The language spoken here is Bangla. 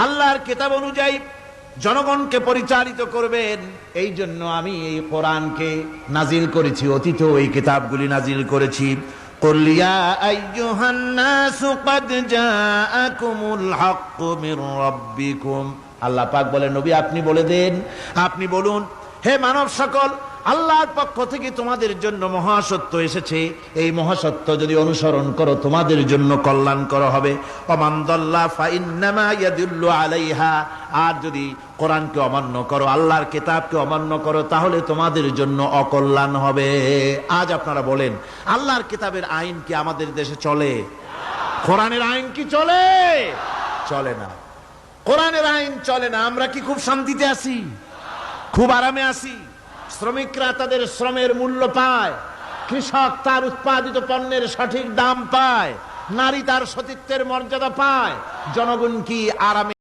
আল্লাহর কিতাব অনুযায়ী জনগণকে পরিচালিত করবেন, এই জন্য আমি এই কোরআনকে নাজিল করেছি, অতীতেও এই কিতাবগুলি নাজিল করেছি। কুল ইয়া আইয়ুহান নাসু ক্বাদ জাআকুমুল হাক্কু মির রাব্বিকুম। আল্লাহ পাক বলেন, নবী আপনি বলে দেন, আপনি বলুন, হে মানব সকল, আল্লাহর পক্ষ থেকে তোমাদের জন্য মহাসত্য এসেছে, এই মহাসত্য যদি অনুসরণ করো তোমাদের জন্য কল্যাণকর হবে। ওমান দাল্লা ফাইন্নামা ইয়াদুল্লু আলাইহা, আর যদি কোরআনকে অমান্য করো, আল্লাহর কিতাবকে অমান্য করো, তাহলে তোমাদের জন্য অকল্যাণ হবে। আজ আপনারা বলেন, আল্লাহর কিতাবের আইন কি আমাদের দেশে চলে? কোরআনের আইন কি চলে? চলে না। কোরআনের আইন চলে না। আমরা কি খুব শান্তিতে আছি? খুব আরামে আছি? শ্রমিকরা তাদের শ্রমের মূল্য পায়, কৃষক তার উৎপাদিত পণ্যের সঠিক দাম পায়, নারী তার সতীত্বের মর্যাদা পায়, জনগণ কি আরামে